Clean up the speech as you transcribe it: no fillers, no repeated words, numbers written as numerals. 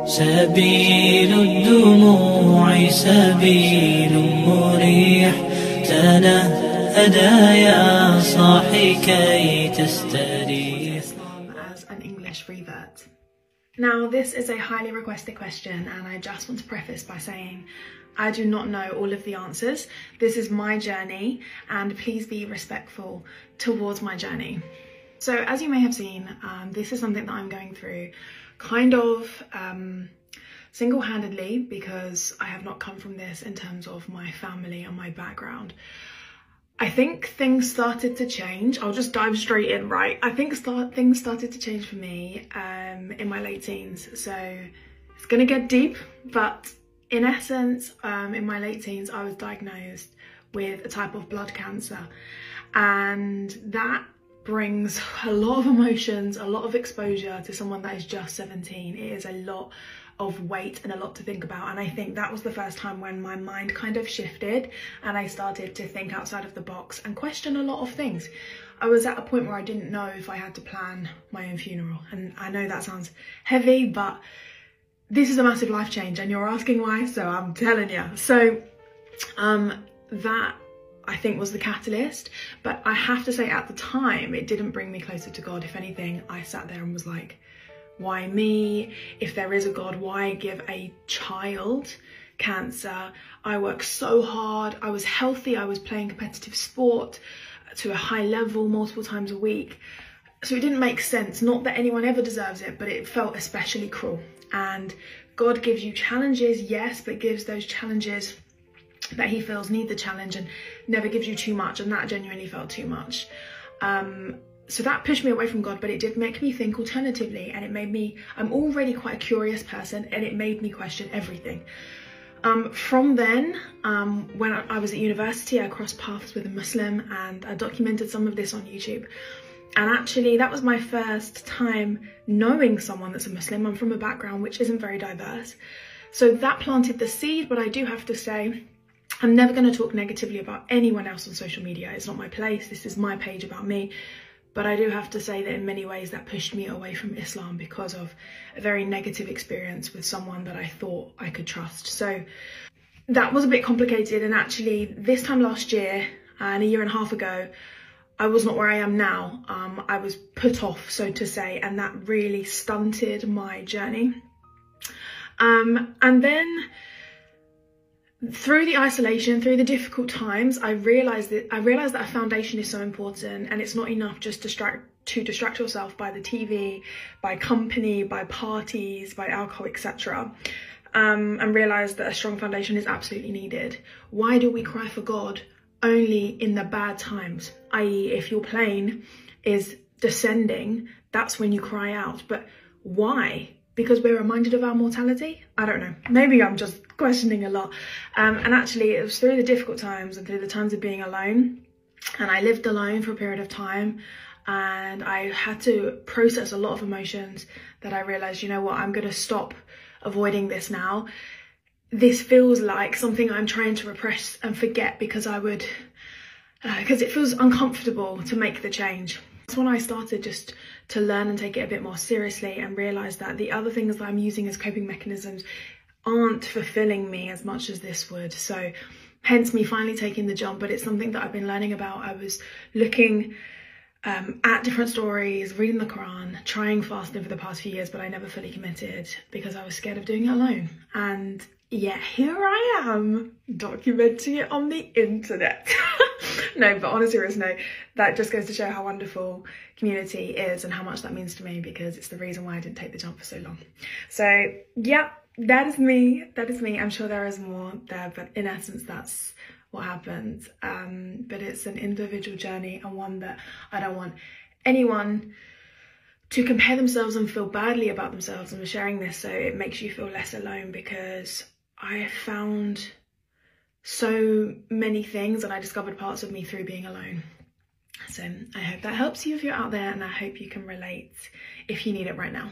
سبيل الدموع سبيل مريح تنهدى يا صاحي كي تستريح. As an English revert. Now, this is a highly requested question, and I just want to preface by saying I do not know all of the answers. This is my journey, and please be respectful towards my journey. So, as you may have seen, this is something that I'm going through kind of single-handedly, because I have not come from this in terms of my family and my background. I think things started to change. I'll just dive straight in, right? I think things started to change for me in my late teens. So it's gonna get deep, but in essence, in my late teens, I was diagnosed with a type of blood cancer. And that brings a lot of emotions, a lot of exposure to someone that is just 17. It is a lot of weight and a lot to think about, and I think that was the first time when my mind kind of shifted and I started to think outside of the box and question a lot of things. I was at a point where I didn't know if I had to plan my own funeral, and I know that sounds heavy, but this is a massive life change, and you're asking why, so I'm telling you. So that I think was the catalyst, but I have to say at the time it didn't bring me closer to God. If anything, I sat there and was like, why me? If there is a God, why give a child cancer? I worked so hard, I was healthy, I was playing competitive sport to a high level multiple times a week. So it didn't make sense. Not that anyone ever deserves it, but it felt especially cruel. And God gives you challenges, yes, but gives those challenges that he feels need the challenge and never gives you too much, and that genuinely felt too much. So that pushed me away from God, but it did make me think alternatively, and it made me, I'm already quite a curious person, and it made me question everything. From then, when I was at university, I crossed paths with a Muslim, and I documented some of this on YouTube. And actually, that was my first time knowing someone that's a Muslim. I'm from a background which isn't very diverse. So that planted the seed, but I do have to say, I'm never going to talk negatively about anyone else on social media. It's not my place. This is my page about me. But I do have to say that in many ways that pushed me away from Islam because of a very negative experience with someone that I thought I could trust. So that was a bit complicated. And actually this time last year and a year and a half ago, I was not where I am now. I was put off, so to say, and that really stunted my journey. And then through the isolation, through the difficult times, I realized that a foundation is so important, and it's not enough just to distract yourself by the TV, by company, by parties, by alcohol, etc. And realized that a strong foundation is absolutely needed. Why do we cry for God only in the bad times? I.e., if your plane is descending, that's when you cry out. But why? Because we're reminded of our mortality? I don't know. Maybe I'm just questioning a lot. And actually, it was through the difficult times and through the times of being alone. And I lived alone for a period of time. And I had to process a lot of emotions that I realized, you know what, I'm going to stop avoiding this now. This feels like something I'm trying to repress and forget because because it feels uncomfortable to make the change. That's when I started just to learn and take it a bit more seriously and realize that the other things that I'm using as coping mechanisms aren't fulfilling me as much as this would. So hence me finally taking the jump, but it's something that I've been learning about. I was looking at different stories, reading the Quran, trying fasting for the past few years, but I never fully committed because I was scared of doing it alone. And yeah, here I am documenting it on the internet. No, but on a serious note, that just goes to show how wonderful community is and how much that means to me, because it's the reason why I didn't take the jump for so long. So yeah, that is me. That is me. I'm sure there is more there, but in essence, that's what happened. But it's an individual journey, and one that I don't want anyone to compare themselves and feel badly about themselves. And we're sharing this so it makes you feel less alone, because I found so many things and I discovered parts of me through being alone. So I hope that helps you if you're out there, and I hope you can relate if you need it right now.